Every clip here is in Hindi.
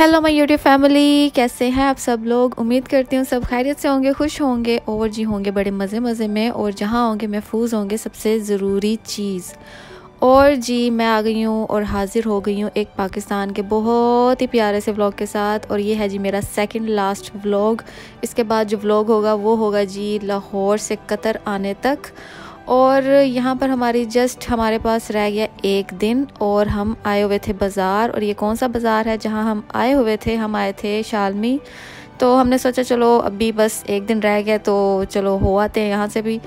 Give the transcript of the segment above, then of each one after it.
हेलो माय यूट्यूब फैमिली, कैसे हैं आप सब लोग। उम्मीद करती हूँ सब खैरियत से होंगे, खुश होंगे और जी होंगे बड़े मज़े मज़े में, और जहाँ होंगे महफूज होंगे सबसे ज़रूरी चीज़। और जी मैं आ गई हूँ और हाज़िर हो गई हूँ एक पाकिस्तान के बहुत ही प्यारे से व्लॉग के साथ। और ये है जी मेरा सेकंड लास्ट व्लॉग। इसके बाद जो व्लॉग होगा वो होगा जी लाहौर से कतर आने तक। और यहाँ पर हमारे पास रह गया एक दिन और हम आए हुए थे बाज़ार। और ये कौन सा बाज़ार है जहाँ हम आए हुए थे, हम आए थे शालमी। तो हमने सोचा चलो अभी बस एक दिन रह गया तो चलो हो आते हैं यहाँ से भी।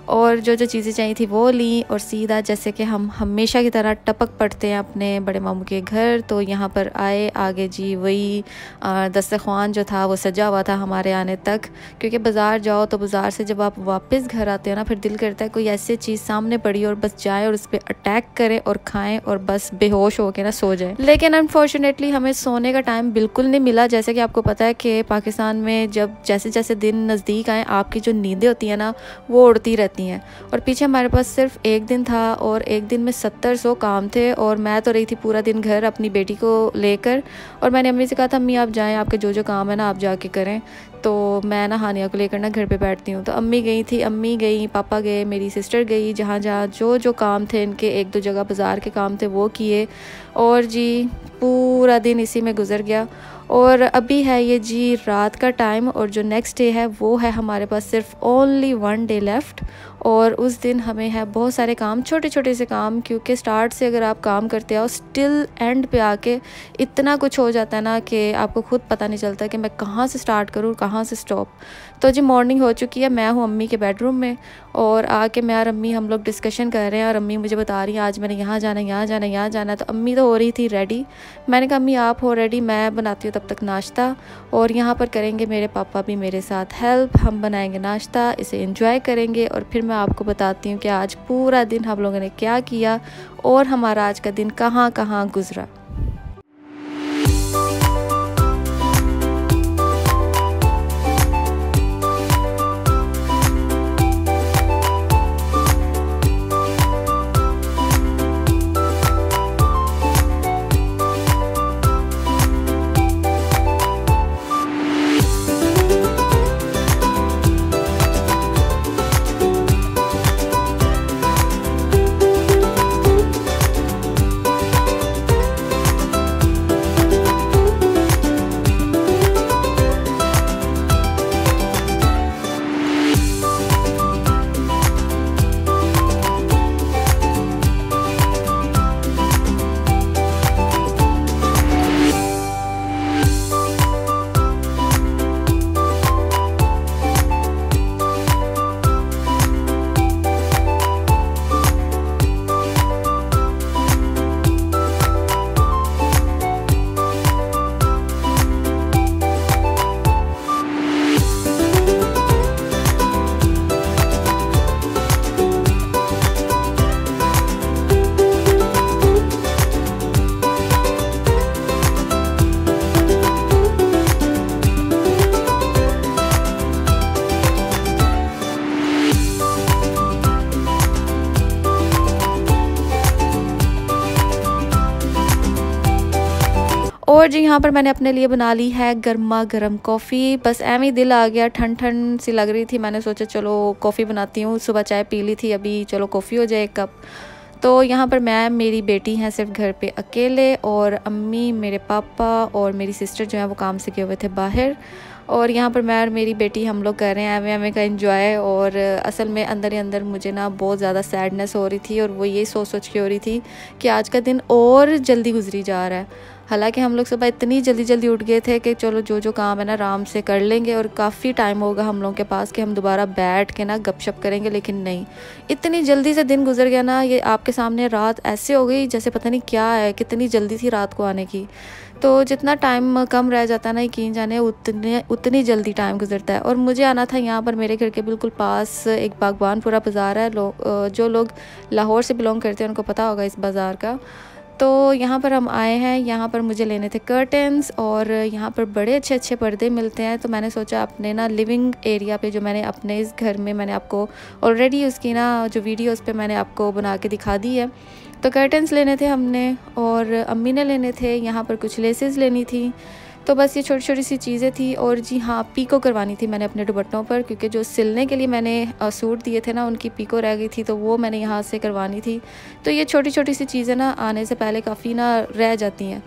और जो जो चीज़ें चाहिए थी वो ली और सीधा जैसे कि हम हमेशा की तरह टपक पड़ते हैं अपने बड़े मामू के घर। तो यहाँ पर आए, आगे जी वही दस्तरखान जो था वो सजा हुआ था हमारे आने तक। क्योंकि बाज़ार जाओ तो बाज़ार से जब आप वापस घर आते हो ना, फिर दिल करता है कोई ऐसी चीज़ सामने पड़ी और बस जाए और उस पर अटैक करें और खाएं और बस बेहोश हो के ना सो जाए। लेकिन अनफॉर्चुनेटली हमें सोने का टाइम बिल्कुल नहीं मिला। जैसे कि आपको पता है कि पाकिस्तान में जब जैसे जैसे दिन नज़दीक आए आपकी जो नींदें होती हैं ना वो उड़ती रहती हैं। और पीछे हमारे पास सिर्फ एक दिन था और एक दिन में 70-100 काम थे। और मैं तो रही थी पूरा दिन घर अपनी बेटी को लेकर। और मैंने अम्मी से कहा था अम्मी आप जाएं, आपके जो जो काम है ना आप जाके करें। तो मैं ना हानिया को लेकर ना घर पे बैठती हूँ। तो अम्मी गई थी, अम्मी गई, पापा गए, मेरी सिस्टर गई, जहाँ जहाँ जो जो काम थे इनके, एक दो जगह बाज़ार के काम थे वो किए। और जी पूरा दिन इसी में गुजर गया। और अभी है ये जी रात का टाइम और जो नेक्स्ट डे है वो है हमारे पास सिर्फ ओनली 1 डे लेफ़्ट। और उस दिन हमें है बहुत सारे काम, छोटे छोटे से काम, क्योंकि स्टार्ट से अगर आप काम करते आओ स्टिल एंड पे आके इतना कुछ हो जाता है ना कि आपको खुद पता नहीं चलता कि मैं कहाँ से स्टार्ट करूँ कहाँ से स्टॉप। तो जी मॉर्निंग हो चुकी है, मैं हूँ अम्मी के बेडरूम में और आके मैं और अम्मी हम लोग डिस्कशन कर रहे हैं। और अम्मी मुझे बता रही हैं आज मैंने यहाँ जाना, यहाँ जाना, यहाँ जाना। तो अम्मी तो हो रही थी रेडी। मैंने कहा अम्मी आप हो रेडी, मैं बनाती हूँ तब तक नाश्ता। और यहाँ पर करेंगे मेरे पापा भी मेरे साथ हेल्प, हम बनाएंगे नाश्ता, इसे एंजॉय करेंगे। और फिर मैं आपको बताती हूँ कि आज पूरा दिन हम लोगों ने क्या किया और हमारा आज का दिन कहाँ कहाँ गुजरा। और जी यहाँ पर मैंने अपने लिए बना ली है गर्मा गर्म कॉफ़ी। बस एम ही दिल आ गया, ठंड ठंड सी लग रही थी, मैंने सोचा चलो कॉफ़ी बनाती हूँ। सुबह चाय पी ली थी, अभी चलो कॉफ़ी हो जाए एक कप। तो यहाँ पर मैं, मेरी बेटी हैं सिर्फ घर पे अकेले, और अम्मी, मेरे पापा और मेरी सिस्टर जो है वो काम से गए हुए थे बाहर। और यहाँ पर मैं और मेरी बेटी हम लोग कर रहे हैं एम एम का एंजॉय। और असल में अंदर ही अंदर मुझे ना बहुत ज़्यादा सैडनेस हो रही थी और वो ये सोच सोच के हो रही थी कि आज का दिन और जल्दी गुजरी जा रहा है। हालांकि हम लोग सुबह इतनी जल्दी जल्दी उठ गए थे कि चलो जो जो काम है ना आराम से कर लेंगे और काफ़ी टाइम होगा हम लोगों के पास कि हम दोबारा बैठ के ना गपशप करेंगे। लेकिन नहीं, इतनी जल्दी से दिन गुजर गया ना, ये आपके सामने रात ऐसे हो गई जैसे पता नहीं क्या है, कितनी जल्दी थी रात को आने की। तो जितना टाइम कम रह जाता है ना यकीन जाने उतनी जल्दी टाइम गुजरता है। और मुझे आना था यहाँ पर मेरे घर के बिल्कुल पास एक बागबानपुरा बाज़ार है। जो लोग लाहौर से बिलोंग करते हैं उनको पता होगा इस बाज़ार का। तो यहाँ पर हम आए हैं, यहाँ पर मुझे लेने थे कर्टन्स और यहाँ पर बड़े अच्छे अच्छे पर्दे मिलते हैं। तो मैंने सोचा अपने ना लिविंग एरिया पे, जो मैंने अपने इस घर में मैंने आपको ऑलरेडी उसकी ना जो वीडियो उस पर मैंने आपको बना के दिखा दी है। तो कर्टन्स लेने थे हमने और अम्मी ने लेने थे, यहाँ पर कुछ लेसेस लेनी थी। तो बस ये छोटी छोटी सी चीज़ें थी। और जी हाँ, पीको करवानी थी मैंने अपने दुपट्टों पर, क्योंकि जो सिलने के लिए मैंने सूट दिए थे ना, उनकी पीको रह गई थी, तो वो मैंने यहाँ से करवानी थी। तो ये छोटी छोटी सी चीज़ें ना आने से पहले काफ़ी ना रह जाती हैं।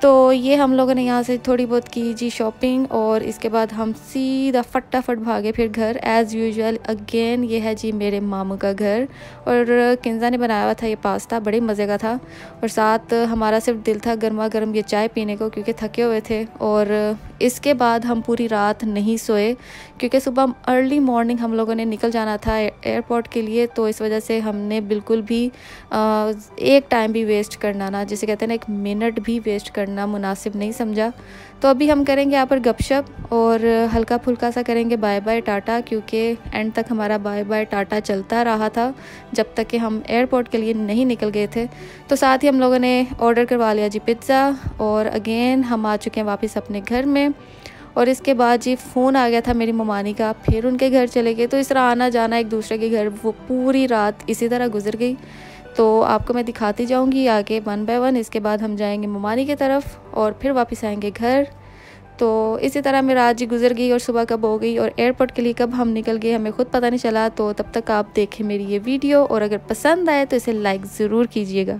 तो ये हम लोगों ने यहाँ से थोड़ी बहुत की जी शॉपिंग, और इसके बाद हम सीधा फटाफट भागे फिर घर एज़ यूजुअल। अगेन ये है जी मेरे मामू का घर, और किंजा ने बनाया हुआ था ये पास्ता, बड़े मज़े का था। और साथ हमारा सिर्फ दिल था गर्मा गर्म ये चाय पीने को, क्योंकि थके हुए थे। और इसके बाद हम पूरी रात नहीं सोए, क्योंकि सुबह अर्ली मॉर्निंग हम लोगों ने निकल जाना था एयरपोर्ट के लिए। तो इस वजह से हमने बिल्कुल भी एक टाइम भी वेस्ट करना ना, जिसे कहते हैं ना, एक मिनट भी वेस्ट करना मुनासिब नहीं समझा। तो अभी हम करेंगे यहाँ पर गपशप, और हल्का फुल्का सा करेंगे बाय बाय टाटा, क्योंकि एंड तक हमारा बाय बाय टाटा चलता रहा था जब तक कि हम एयरपोर्ट के लिए नहीं निकल गए थे। तो साथ ही हम लोगों ने ऑर्डर करवा लिया जी पिज़्ज़ा, और अगेन हम आ चुके हैं वापस अपने घर में। और इसके बाद जी फ़ोन आ गया था मेरी ममानी का, फिर उनके घर चले गए। तो इस तरह आना जाना एक दूसरे के घर, वो पूरी रात इसी तरह गुजर गई। तो आपको मैं दिखाती जाऊंगी आगे वन बाय वन। इसके बाद हम जाएंगे ममानी की तरफ और फिर वापस आएंगे घर। तो इसी तरह मेरा आज ही गुजर गई, और सुबह कब हो गई और एयरपोर्ट के लिए कब हम निकल गए हमें ख़ुद पता नहीं चला। तो तब तक आप देखें मेरी ये वीडियो, और अगर पसंद आए तो इसे लाइक ज़रूर कीजिएगा।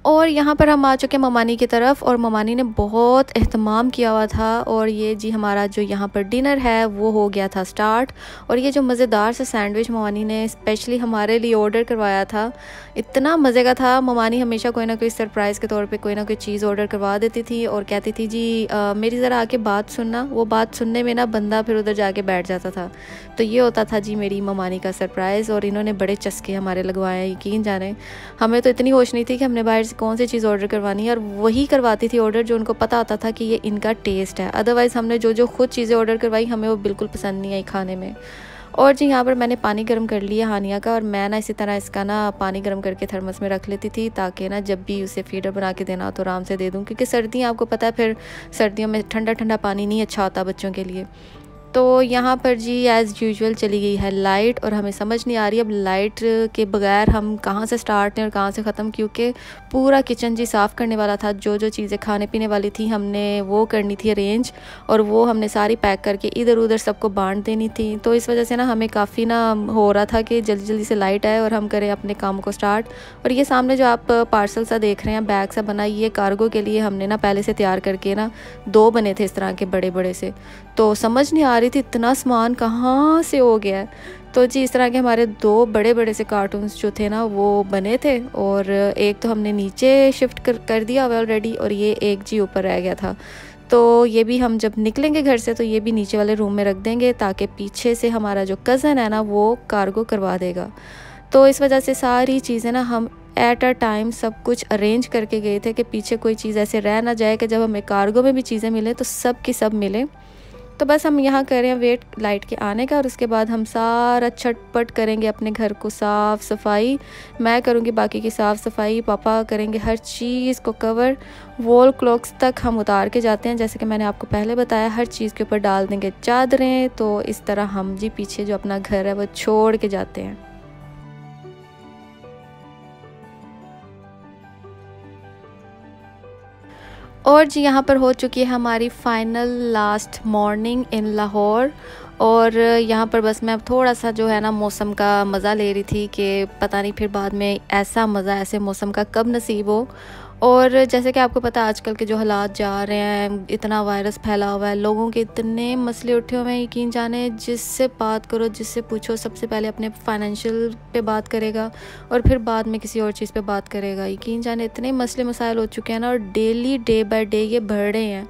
और यहाँ पर हम आ चुके हैं ममानी की तरफ, और ममानी ने बहुत एहतमाम किया हुआ था। और ये जी हमारा जो यहाँ पर डिनर है वो हो गया था स्टार्ट। और ये जो मज़ेदार सा सैंडविच ममानी ने स्पेशली हमारे लिए ऑर्डर करवाया था, इतना मज़े का था। ममानी हमेशा कोई ना कोई सरप्राइज़ के तौर पे कोई ना कोई चीज़ ऑर्डर करवा देती थी, और कहती थी जी मेरी ज़रा आके बात सुनना। वो बात सुनने में ना बंदा फिर उधर जाके बैठ जाता था। तो ये होता था जी मेरी ममानी का सरप्राइज़। और इन्होंने बड़े चस्के हमारे लगवाए, यकीन जाने। हमें तो इतनी होश नहीं थी कि हमने बाहर से कौन सी चीज़ ऑर्डर करवानी है, और वही करवाती थी ऑर्डर जो उनको पता होता था कि ये इनका टेस्ट है। अदरवाइज़ हमने जो जो खुद चीज़ें ऑर्डर करवाई हमें वो बिल्कुल पसंद नहीं आई खाने में। और जी यहाँ पर मैंने पानी गर्म कर लिया हानिया का, और मैं ना इसी तरह इसका ना पानी गर्म करके थर्मस में रख लेती थी, ताकि ना जब भी उसे फीडर बना के देना तो आराम से दे दूँ, क्योंकि सर्दियाँ आपको पता है, फिर सर्दियों में ठंडा ठंडा पानी नहीं अच्छा होता बच्चों के लिए। तो यहाँ पर जी एज़ यूजुअल चली गई है लाइट, और हमें समझ नहीं आ रही अब लाइट के बगैर हम कहाँ से स्टार्ट हैं और कहाँ से ख़त्म, क्योंकि पूरा किचन जी साफ़ करने वाला था। जो जो चीज़ें खाने पीने वाली थी हमने वो करनी थी अरेंज, और वो हमने सारी पैक करके इधर उधर सबको बांट देनी थी। तो इस वजह से ना हमें काफ़ी ना हो रहा था कि जल्दी जल्दी से लाइट आए और हम करें अपने काम को स्टार्ट। और ये सामने जो आप पार्सल सा देख रहे हैं, बैग सा बना, ये कार्गो के लिए हमने ना पहले से तैयार करके ना 2 बने थे इस तरह के बड़े बड़े से। तो समझ नहीं आ रही थी इतना सामान कहाँ से हो गया है। तो जी इस तरह के हमारे 2 बड़े बड़े से कार्टून्स जो थे ना वो बने थे, और एक तो हमने नीचे शिफ्ट कर दिया हुआ ऑलरेडी, और ये एक जी ऊपर रह गया था। तो ये भी हम जब निकलेंगे घर से तो ये भी नीचे वाले रूम में रख देंगे, ताकि पीछे से हमारा जो कज़न है ना वो कार्गो करवा देगा। तो इस वजह से सारी चीज़ें ना हम एट अ टाइम सब कुछ अरेंज करके गए थे कि पीछे कोई चीज़ ऐसे रह ना जाए कि जब हमें कार्गो में भी चीज़ें मिले तो सब की सब मिले। तो बस हम यहाँ कर रहे हैं वेट लाइट के आने का, और उसके बाद हम सारा छटपट करेंगे अपने घर को साफ़ सफाई। मैं करूँगी बाकी की साफ़ सफाई, पापा करेंगे हर चीज़ को कवर। वॉल क्लॉक्स तक हम उतार के जाते हैं, जैसे कि मैंने आपको पहले बताया, हर चीज़ के ऊपर डाल देंगे चादरें। तो इस तरह हम जी पीछे जो अपना घर है वो छोड़ के जाते हैं। और जी यहाँ पर हो चुकी है हमारी फ़ाइनल लास्ट मॉर्निंग इन लाहौर। और यहाँ पर बस मैं थोड़ा सा जो है ना मौसम का मज़ा ले रही थी कि पता नहीं फिर बाद में ऐसा मज़ा ऐसे मौसम का कब नसीब हो। और जैसे कि आपको पता है आजकल के जो हालात जा रहे हैं, इतना वायरस फैला हुआ है, लोगों के इतने मसले उठे हुए हैं, यकीन जाने जिससे बात करो, जिससे पूछो, सबसे पहले अपने फाइनेंशियल पे बात करेगा और फिर बाद में किसी और चीज़ पे बात करेगा। यकीन जाने इतने मसले मसाइल हो चुके हैं ना, और डेली डे बाय डे ये बढ़ रहे हैं,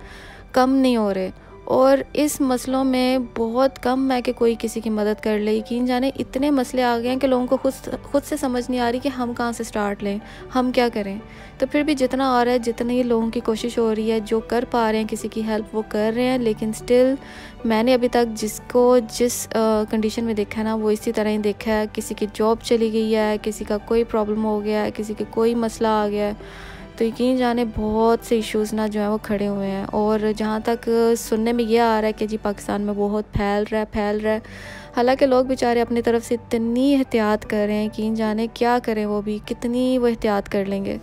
कम नहीं हो रहे। और इस मसलों में बहुत कम है कि कोई किसी की मदद कर ले। यकीन जाने इतने मसले आ गए हैं कि लोगों को खुद से समझ नहीं आ रही कि हम कहाँ से स्टार्ट लें, हम क्या करें। तो फिर भी जितना आ रहा है, जितनी लोगों की कोशिश हो रही है, जो कर पा रहे हैं किसी की हेल्प वो कर रहे हैं। लेकिन स्टिल मैंने अभी तक जिसको जिस कंडीशन में देखा है ना, वो इसी तरह ही देखा है। किसी की जॉब चली गई है, किसी का कोई प्रॉब्लम हो गया है, किसी के कोई मसला आ गया है। तो यकीन जाने बहुत से इश्यूज़ ना जो है वो खड़े हुए हैं। और जहाँ तक सुनने में ये आ रहा है कि जी पाकिस्तान में बहुत फैल रहा है। हालांकि लोग बेचारे अपनी तरफ से इतनी एहतियात कर रहे हैं, यकीन जाने क्या करें, वो भी कितनी वो एहतियात कर लेंगे।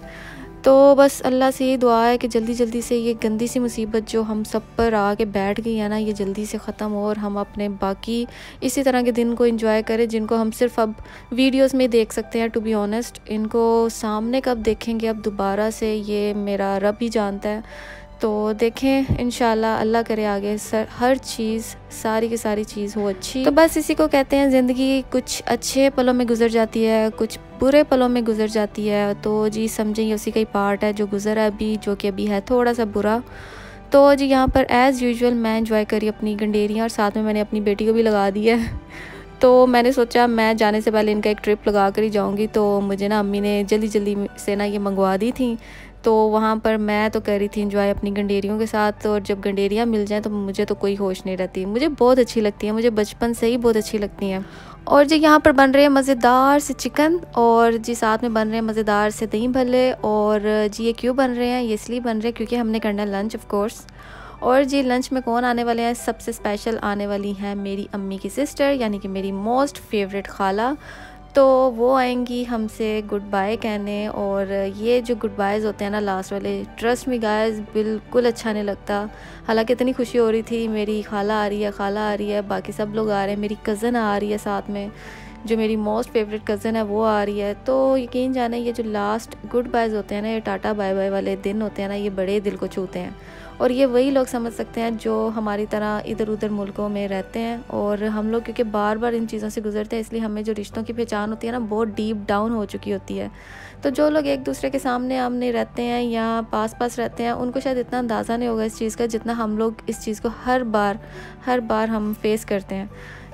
तो बस अल्लाह से ये दुआ है कि जल्दी जल्दी से ये गंदी सी मुसीबत जो हम सब पर आके बैठ गई है ना, ये जल्दी से ख़त्म हो और हम अपने बाकी इसी तरह के दिन को एंजॉय करें, जिनको हम सिर्फ अब वीडियोस में देख सकते हैं। टू बी ऑनेस्ट, इनको सामने कब देखेंगे अब दोबारा से, ये मेरा रब ही जानता है। तो देखें इंशाल्लाह, अल्लाह करे आगे हर चीज़, सारी की सारी चीज़ हो अच्छी। तो बस इसी को कहते हैं ज़िंदगी, कुछ अच्छे पलों में गुजर जाती है, कुछ बुरे पलों में गुजर जाती है। तो जी समझें ये उसी का ही पार्ट है जो गुजरा है अभी, जो कि अभी है थोड़ा सा बुरा। तो जी यहाँ पर एज़ यूजुअल मैं एंजॉय करी अपनी गंडेरियाँ, और साथ में मैंने अपनी बेटी को भी लगा दिया है। तो मैंने सोचा मैं जाने से पहले इनका एक ट्रिप लगा कर ही जाऊँगी। तो मुझे ना अम्मी ने जल्दी जल्दी से ना ये मंगवा दी थी। तो वहाँ पर मैं तो कर रही थी एंजॉय अपनी गंडेरियों के साथ। और जब गंडेरियाँ मिल जाएँ तो मुझे तो कोई होश नहीं रहती, मुझे बहुत अच्छी लगती है, मुझे बचपन से ही बहुत अच्छी लगती हैं। और जी यहाँ पर बन रहे हैं मज़ेदार से चिकन, और जी साथ में बन रहे हैं मज़ेदार से दही भल्ले। और जी ये क्यों बन रहे हैं, ये इसलिए बन रहे हैं क्योंकि हमने करना है लंच ऑफ कोर्स। और जी लंच में कौन आने वाले हैं, सबसे स्पेशल आने वाली हैं मेरी अम्मी की सिस्टर, यानी कि मेरी मोस्ट फेवरेट खाला। तो वो आएंगी हमसे गुड बाय कहने। और ये जो गुड बायज़ होते हैं ना लास्ट वाले, ट्रस्ट मी गाइस, बिल्कुल अच्छा नहीं लगता। हालांकि इतनी खुशी हो रही थी, मेरी खाला आ रही है, बाकी सब लोग आ रहे हैं, मेरी कज़न आ रही है साथ में, जो मेरी मोस्ट फेवरेट कज़न है वो आ रही है। तो यकीन जाने ये जो लास्ट गुड बायज़ होते हैं ना, ये टाटा बाय बाय वाले दिन होते हैं ना, ये बड़े दिल को छूते हैं। और ये वही लोग समझ सकते हैं जो हमारी तरह इधर उधर मुल्कों में रहते हैं। और हम लोग क्योंकि बार बार इन चीज़ों से गुजरते हैं, इसलिए हमें जो रिश्तों की पहचान होती है ना, बहुत डीप डाउन हो चुकी होती है। तो जो लोग एक दूसरे के सामने आमने रहते हैं या पास पास रहते हैं, उनको शायद इतना अंदाज़ा नहीं होगा इस चीज़ का, जितना हम लोग इस चीज़ को हर बार हम फेस करते हैं।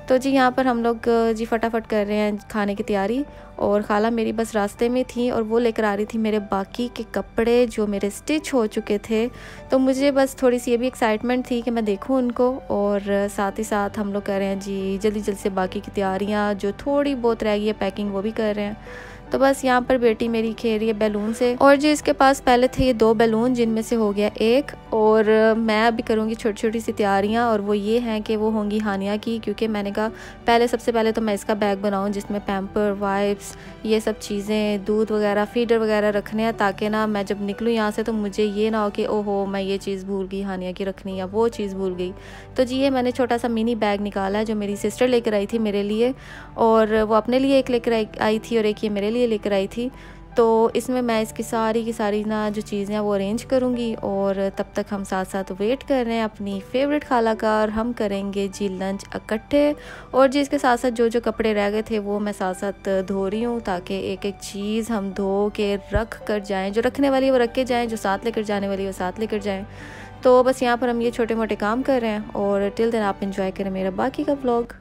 तो जी यहाँ पर हम लोग जी फटाफट कर रहे हैं खाने की तैयारी। और खाला मेरी बस रास्ते में थी और वो लेकर आ रही थी मेरे बाकी के कपड़े जो मेरे स्टिच हो चुके थे। तो मुझे बस थोड़ी सी ये भी एक्साइटमेंट थी कि मैं देखूं उनको। और साथ ही साथ हम लोग कर रहे हैं जी जल्दी जल्दी से बाकी की तैयारियां, जो थोड़ी बहुत रह गई है पैकिंग, वो भी कर रहे हैं। तो बस यहाँ पर बेटी मेरी खेल रही है बैलून से। और जी इसके पास पहले थे ये 2 बैलून, जिनमें से हो गया एक। और मैं अभी करूँगी छोटी छोटी सी तैयारियाँ, और वो ये हैं कि वो होंगी हानिया की, क्योंकि मैंने कहा पहले सबसे पहले तो मैं इसका बैग बनाऊँ जिसमें पैम्पर, वाइप्स, ये सब चीज़ें, दूध वगैरह, फीडर वगैरह रखने हैं, ताकि ना मैं जब निकलूँ यहाँ से तो मुझे ये ना हो कि ओहो मैं ये चीज़ भूल गई हानिया की रखनी, या वो चीज़ भूल गई। तो जी ये मैंने छोटा सा मिनी बैग निकाला है जो मेरी सिस्टर लेकर आई थी मेरे लिए, और वो अपने लिए एक लेकर आई थी और एक ये मेरे लिए लेकर आई थी। तो इसमें मैं इसकी सारी की सारी ना जो चीज़ें हैं वो अरेंज करूँगी। और तब तक हम साथ साथ वेट कर रहे हैं अपनी फेवरेट खाला का, और हम करेंगे जी लंच इकट्ठे। और जी इसके साथ साथ जो जो कपड़े रह गए थे वो मैं साथ साथ धो रही हूँ, ताकि एक एक चीज़ हम धो के रख कर जाएँ, जो रखने वाली है वो रख के जाएँ, जो साथ लेकर जाने वाली है वो साथ लेकर जाएँ। तो बस यहाँ पर हम ये छोटे मोटे काम कर रहे हैं। और टिल देन आप इंजॉय करें मेरा बाकी का व्लॉग।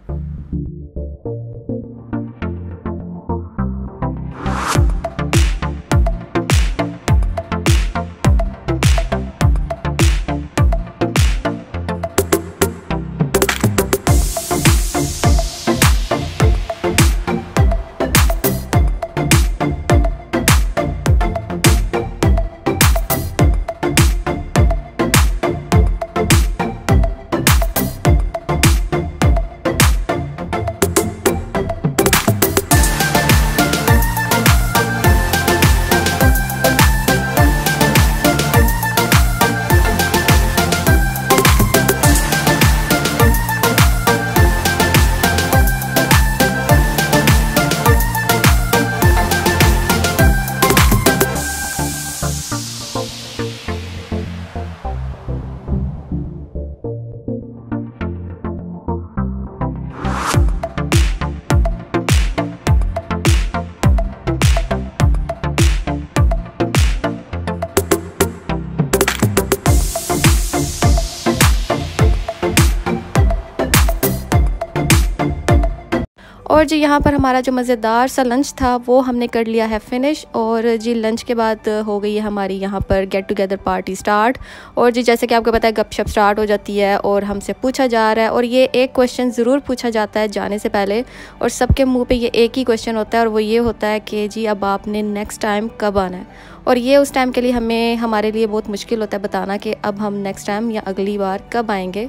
और जी यहाँ पर हमारा जो मज़ेदार सा लंच था वो हमने कर लिया है फ़िनिश। और जी लंच के बाद हो गई है हमारी यहाँ पर गेट टुगेदर पार्टी स्टार्ट। और जी जैसे कि आपको पता है गपशप स्टार्ट हो जाती है और हमसे पूछा जा रहा है, और ये एक क्वेश्चन ज़रूर पूछा जाता है जाने से पहले, और सबके मुंह पे ये एक ही क्वेश्चन होता है, और वो ये होता है कि जी अब आपने नेक्स्ट टाइम कब आना है। और ये उस टाइम के लिए हमारे लिए बहुत मुश्किल होता है बताना कि अब हम नेक्स्ट टाइम या अगली बार कब आएंगे।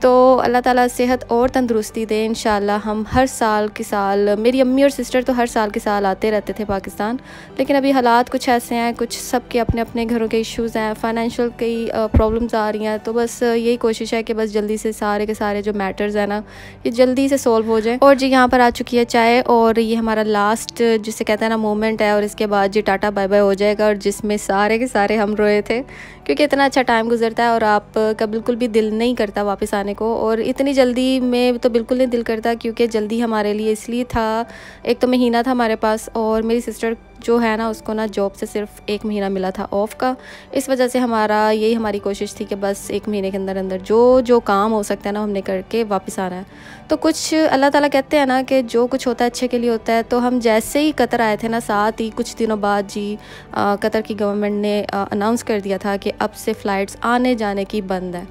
तो अल्लाह ताला सेहत और तंदुरुस्ती दे इंशाल्लाह। हम हर साल के साल, मेरी अम्मी और सिस्टर तो हर साल के साल आते रहते थे पाकिस्तान, लेकिन अभी हालात कुछ ऐसे हैं, कुछ सबके अपने अपने घरों के इश्यूज़ हैं, फ़ाइनेंशियल कई प्रॉब्लम्स आ रही हैं। तो बस यही कोशिश है कि बस जल्दी से सारे के सारे जो मैटर्स हैं ना ये जल्दी से सोल्व हो जाए। और जी यहाँ पर आ चुकी है चाय, और ये हमारा लास्ट जिसे कहते हैं ना मोमेंट है, और इसके बाद जी टाटा बाय बाय हो जाएगा, और जिसमें सारे के सारे हम रोए थे क्योंकि इतना अच्छा टाइम गुजरता है और आपका बिल्कुल भी दिल नहीं करता वापस आने को। और इतनी जल्दी में तो बिल्कुल नहीं दिल करता, क्योंकि जल्दी हमारे लिए इसलिए था, एक तो महीना था हमारे पास, और मेरी सिस्टर जो है ना उसको ना जॉब से सिर्फ 1 महीना मिला था ऑफ का। इस वजह से हमारी कोशिश थी कि बस 1 महीने के अंदर अंदर जो काम हो सकता है ना हमने करके वापस आना है। तो कुछ अल्लाह ताला कहते हैं ना कि जो कुछ होता है अच्छे के लिए होता है। तो हम जैसे ही कतर आए थे ना, साथ ही कुछ दिनों बाद जी कतर की गवर्नमेंट ने अनाउंस कर दिया था कि अब से फ़्लाइट्स आने जाने की बंद है।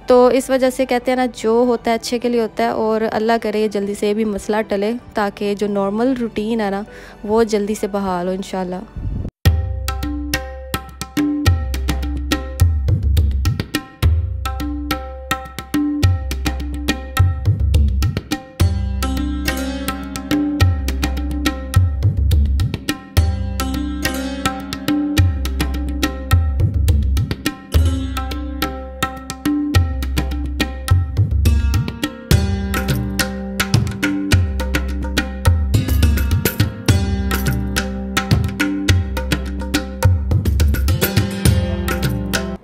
तो इस वजह से कहते हैं ना जो होता है अच्छे के लिए होता है, और अल्लाह करे जल्दी से भी मसला टले ताकि जो नॉर्मल रूटीन है ना वो जल्दी से बहाल हो इंशाल्लाह।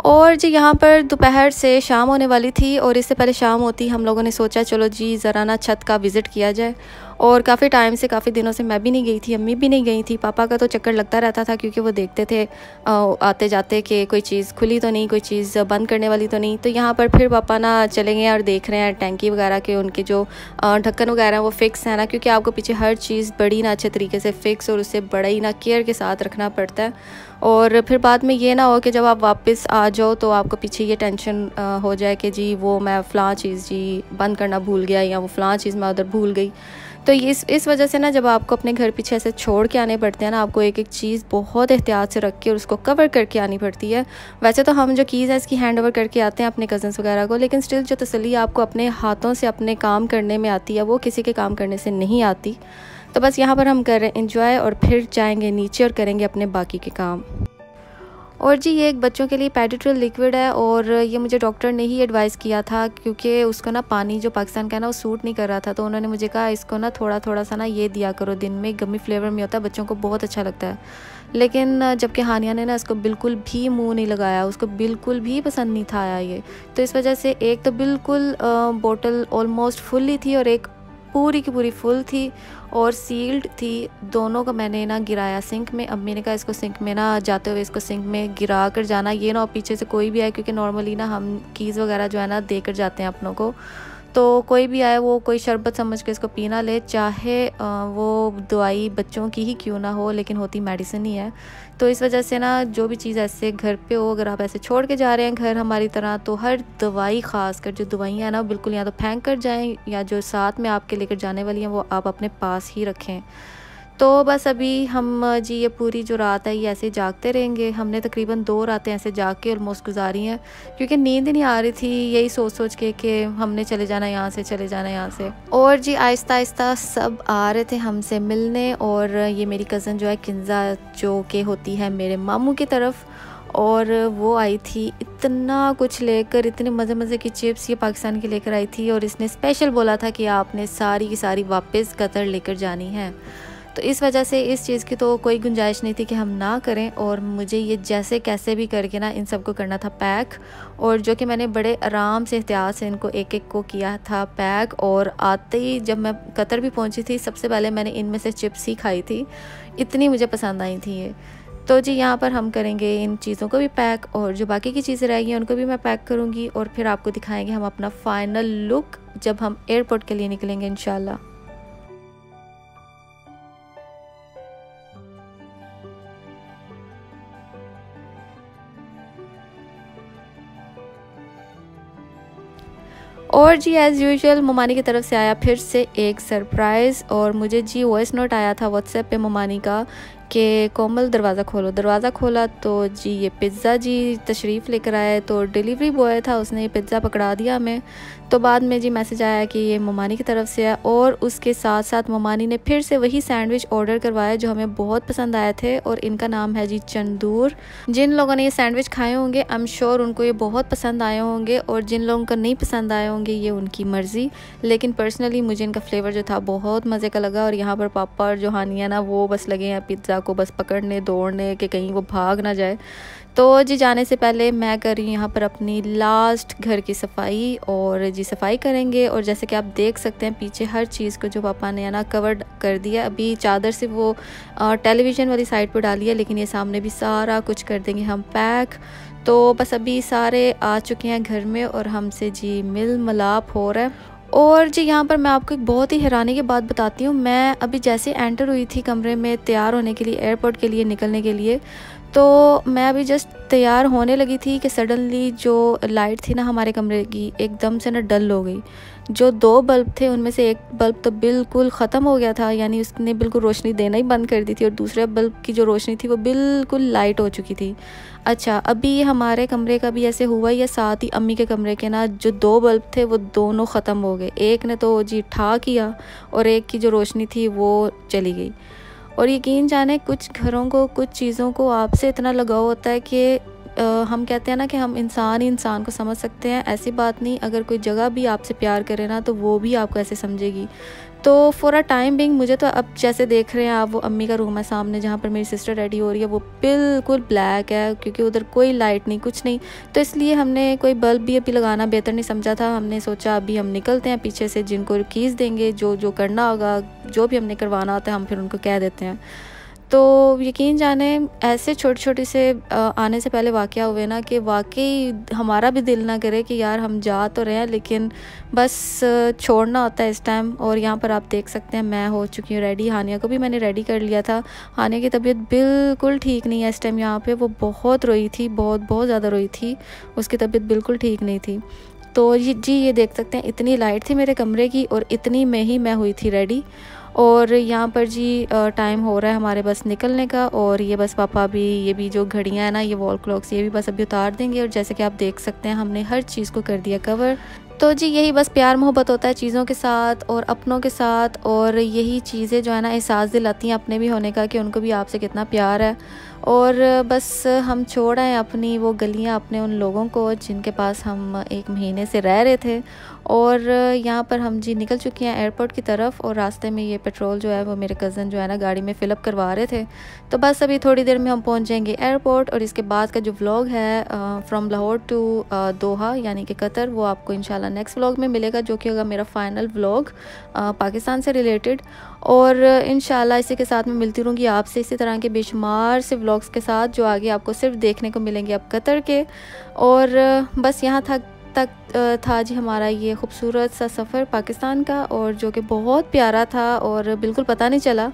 और जी यहाँ पर दोपहर से शाम होने वाली थी, और इससे पहले शाम होती हम लोगों ने सोचा चलो जी ज़रा ना छत का विज़िट किया जाए। और काफ़ी टाइम से, काफ़ी दिनों से मैं भी नहीं गई थी, अम्मी भी नहीं गई थी। पापा का तो चक्कर लगता रहता था क्योंकि वो देखते थे आते जाते कि कोई चीज़ खुली तो नहीं, कोई चीज़ बंद करने वाली तो नहीं। तो यहाँ पर फिर पापा ना चले गए और देख रहे हैं टैंकी वगैरह के उनके जो ढक्कन वगैरह वो फ़िक्स है ना, क्योंकि आपको पीछे हर चीज़ बड़ी ना अच्छे तरीके से फ़िक्स और उससे बड़ा ही ना केयर के साथ रखना पड़ता है। और फिर बाद में ये ना हो कि जब आप वापस आ जाओ तो आपको पीछे ये टेंशन हो जाए कि जी वो मैं फ़लाँ चीज़ जी बंद करना भूल गया, या वो फ़लाँ चीज़ मैं उधर भूल गई। तो इस वजह से ना जब आपको अपने घर पीछे ऐसे छोड़ के आने पड़ते हैं ना, आपको एक एक चीज़ बहुत एहतियात से रख के और उसको कवर करके आनी पड़ती है। वैसे तो हम जो कीज़ है इसकी हैंड ओवर करके आते हैं अपने कज़न्स वगैरह को, लेकिन स्टिल जो तसल्ली आपको अपने हाथों से अपने काम करने में आती है वो किसी के काम करने से नहीं आती। तो बस यहाँ पर हम कर रहे हैं इंजॉय, और फिर जाएंगे नीचे और करेंगे अपने बाकी के काम। और जी ये एक बच्चों के लिए पेडिट्रिल लिक्विड है, और ये मुझे डॉक्टर ने ही एडवाइस किया था क्योंकि उसको ना पानी जो पाकिस्तान का है ना वो सूट नहीं कर रहा था। तो उन्होंने मुझे कहा इसको ना थोड़ा थोड़ा सा ना ये दिया करो दिन में, गमी फ्लेवर में होता है, बच्चों को बहुत अच्छा लगता है। लेकिन जबकि हानिया ने ना इसको बिल्कुल भी मुंह नहीं लगाया, उसको बिल्कुल भी पसंद नहीं था आया ये। तो इस वजह से एक तो बिल्कुल बोतल ऑलमोस्ट फुल ही थी, और एक पूरी की पूरी फुल थी और सील्ड थी। दोनों को मैंने ना गिराया सिंक में। अम्मी ने कहा इसको सिंक में ना जाते हुए इसको सिंक में गिरा कर जाना, ये ना पीछे से कोई भी आए, क्योंकि नॉर्मली ना हम कीज़ वगैरह जो है ना दे कर जाते हैं अपनों को, तो कोई भी आए वो कोई शरबत समझ के इसको पीना ले, चाहे वो दवाई बच्चों की ही क्यों ना हो, लेकिन होती मेडिसिन ही है। तो इस वजह से ना जो भी चीज़ ऐसे घर पे हो, अगर आप ऐसे छोड़ के जा रहे हैं घर हमारी तरह, तो हर दवाई ख़ास कर जो दवाइयाँ हैं ना बिल्कुल या तो फेंक कर जाएं, या जो साथ में आपके लेकर जाने वाली हैं वो आप अपने पास ही रखें। तो बस अभी हम जी ये पूरी जो रात है ये ऐसे जागते रहेंगे। हमने तकरीबन 2 रातें ऐसे जाग के ऑलमोस्ट गुजारी हैं, क्योंकि नींद ही नहीं आ रही थी, यही सोच सोच के कि हमने चले जाना यहाँ से, चले जाना यहाँ से। और जी आहिस्ता आहिस्ता सब आ रहे थे हमसे मिलने, और ये मेरी कज़न जो है किंजा, जो कि होती है मेरे मामू की तरफ, और वो आई थी इतना कुछ लेकर, इतने मज़े मज़े की चिप्स ये पाकिस्तान की लेकर आई थी, और इसने स्पेशल बोला था कि आपने सारी की सारी वापस कतर लेकर जानी है। तो इस वजह से इस चीज़ की तो कोई गुंजाइश नहीं थी कि हम ना करें, और मुझे ये जैसे कैसे भी करके ना इन सबको करना था पैक, और जो कि मैंने बड़े आराम से एहतियात से इनको एक एक को किया था पैक। और आते ही जब मैं कतर भी पहुंची थी, सबसे पहले मैंने इनमें से चिप्स ही खाई थी, इतनी मुझे पसंद आई थी ये। तो जी यहाँ पर हम करेंगे इन चीज़ों को भी पैक, और जो बाकी की चीज़ें रहेंगी उनको भी मैं पैक करूँगी, और फिर आपको दिखाएंगे हम अपना फ़ाइनल लुक जब हम एयरपोर्ट के लिए निकलेंगे इंशाल्लाह। और जी एज़ यूजुअल ममानी की तरफ से आया फिर से एक सरप्राइज़, और मुझे जी वॉइस नोट आया था व्हाट्सएप पे ममानी का कि कोमल दरवाज़ा खोलो। दरवाज़ा खोला तो जी ये पिज़्ज़ा जी तशरीफ़ लेकर आए, तो डिलीवरी बॉय था, उसने ये पिज़्ज़ा पकड़ा दिया हमें। तो बाद में जी मैसेज आया कि ये ममानी की तरफ से है, और उसके साथ साथ ममानी ने फिर से वही सैंडविच ऑर्डर करवाया जो हमें बहुत पसंद आए थे, और इनका नाम है जी चंदूर। जिन लोगों ने ये सैंडविच खाए होंगे आई एम श्योर उनको ये बहुत पसंद आए होंगे, और जिन लोगों को नहीं पसंद आए होंगे ये उनकी मर्ज़ी, लेकिन पर्सनली मुझे इनका फ्लेवर जो था बहुत मज़े का लगा। और यहाँ पर पापा और जो हानिया ना वो बस लगे हैं पिज़्ज़ा को बस पकड़ने दौड़ने कि कहीं वो भाग ना जाए। तो जी जाने से पहले मैं कर रही हूँ यहाँ पर अपनी लास्ट घर की सफाई, और जी सफाई करेंगे। और जैसे कि आप देख सकते हैं पीछे हर चीज़ को जो पापा ने ना कवर कर दिया, अभी चादर से वो टेलीविज़न वाली साइड पर डाली है, लेकिन ये सामने भी सारा कुछ कर देंगे हम पैक। तो बस अभी सारे आ चुके हैं घर में और हमसे जी मिल मिलाप हो रहा है। और जी यहाँ पर मैं आपको एक बहुत ही हैरानी की बात बताती हूँ। मैं अभी जैसे एंटर हुई थी कमरे में तैयार होने के लिए, एयरपोर्ट के लिए निकलने के लिए, तो मैं अभी जस्ट तैयार होने लगी थी कि सडनली जो लाइट थी ना हमारे कमरे की एकदम से ना डल हो गई। जो 2 बल्ब थे उनमें से एक बल्ब तो बिल्कुल ख़त्म हो गया था, यानी उसने बिल्कुल रोशनी देना ही बंद कर दी थी, और दूसरे बल्ब की जो रोशनी थी वो बिल्कुल लाइट हो चुकी थी। अच्छा, अभी हमारे कमरे का भी ऐसे हुआ, या साथ ही अम्मी के कमरे के ना जो 2 बल्ब थे वो दोनों ख़त्म हो गए। एक ने तो जी ठा किया और एक की जो रोशनी थी वो चली गई। और यकीन जाने कुछ घरों को, कुछ चीज़ों को आपसे इतना लगाव होता है कि हम कहते हैं ना कि हम इंसान ही इंसान को समझ सकते हैं। ऐसी बात नहीं, अगर कोई जगह भी आपसे प्यार करे ना तो वो भी आपको ऐसे समझेगी। तो फॉर अ टाइम बिंग मुझे तो अब जैसे देख रहे हैं आप, वो अम्मी का रूम है सामने जहाँ पर मेरी सिस्टर रेडी हो रही है, वो बिल्कुल ब्लैक है क्योंकि उधर कोई लाइट नहीं, कुछ नहीं। तो इसलिए हमने कोई बल्ब भी अभी लगाना बेहतर नहीं समझा था। हमने सोचा अभी हम निकलते हैं पीछे से, जिनको कीज़ देंगे, जो जो करना होगा, जो भी हमने करवाना होता है हम फिर उनको कह देते हैं। तो यकीन जाने ऐसे छोटे छोटे से आने से पहले वाक़या हुए ना कि वाकई हमारा भी दिल ना करे कि यार हम जा तो रहे हैं लेकिन बस छोड़ना होता है इस टाइम। और यहाँ पर आप देख सकते हैं मैं हो चुकी हूँ रेडी। हानिया को भी मैंने रेडी कर लिया था। हानिया की तबीयत बिल्कुल ठीक नहीं है इस टाइम। यहाँ पे वो बहुत रोई थी, बहुत ज़्यादा रोई थी, उसकी तबीयत बिल्कुल ठीक नहीं थी। तो ये देख सकते हैं इतनी लाइट थी मेरे कमरे की और इतनी में ही मैं हुई थी रेडी। और यहाँ पर जी टाइम हो रहा है हमारे बस निकलने का। और ये बस पापा भी, ये भी जो घड़ियाँ हैं ना, ये वॉल क्लॉक्स, ये भी बस अभी उतार देंगे। और जैसे कि आप देख सकते हैं हमने हर चीज़ को कर दिया कवर। तो जी यही बस प्यार मोहब्बत होता है चीज़ों के साथ और अपनों के साथ। और यही चीज़ें जो है ना एहसास दिलाती हैं अपने भी होने का कि उनको भी आपसे कितना प्यार है। और बस हम छोड़ आए अपनी वो गलियां अपने उन लोगों को जिनके पास हम 1 महीने से रह रहे थे। और यहाँ पर हम जी निकल चुके हैं एयरपोर्ट की तरफ। और रास्ते में ये पेट्रोल जो है वो मेरे कज़न जो है ना गाड़ी में फ़िलअप करवा रहे थे। तो बस अभी थोड़ी देर में हम पहुँच जाएंगे एयरपोर्ट। और इसके बाद का जो व्लॉग है फ्रॉम लाहौर टू दोहा यानी कि कतर, वो आपको इंशाल्लाह नेक्स्ट व्लॉग में मिलेगा, जो कि होगा मेरा फ़ाइनल व्लॉग पाकिस्तान से रिलेटेड। और इंशाल्लाह इसी के साथ मैं मिलती रहूँगी आपसे इसी तरह के बेशुमार से व्लॉग्स के साथ, जो आगे आपको सिर्फ देखने को मिलेंगे अब कतर के। और बस यहाँ तक था जी हमारा ये खूबसूरत सा सफ़र पाकिस्तान का, और जो कि बहुत प्यारा था और बिल्कुल पता नहीं चला।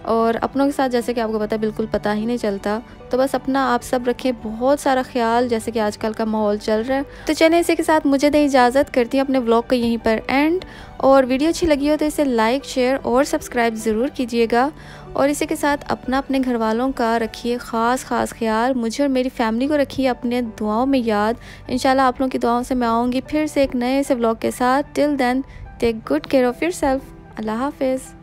और अपनों के साथ जैसे कि आपको पता है बिल्कुल पता ही नहीं चलता। तो बस अपना आप सब रखें बहुत सारा ख्याल, जैसे कि आजकल का माहौल चल रहा है। तो चलिए इसी के साथ मुझे दें इजाज़त, करती हूँ अपने व्लॉग को यहीं पर एंड। और वीडियो अच्छी लगी हो तो इसे लाइक, शेयर और सब्सक्राइब ज़रूर कीजिएगा। और इसी के साथ अपने घर वालों का रखिए ख़ास ख्याल, मुझे और मेरी फैमिली को रखिए अपने दुआओं में याद। इंशाल्लाह आप लोगों की दुआओं से मैं आऊँगी फिर से एक नए से व्लॉग के साथ। Till then take good care of yourself. अल्लाह हाफिज़।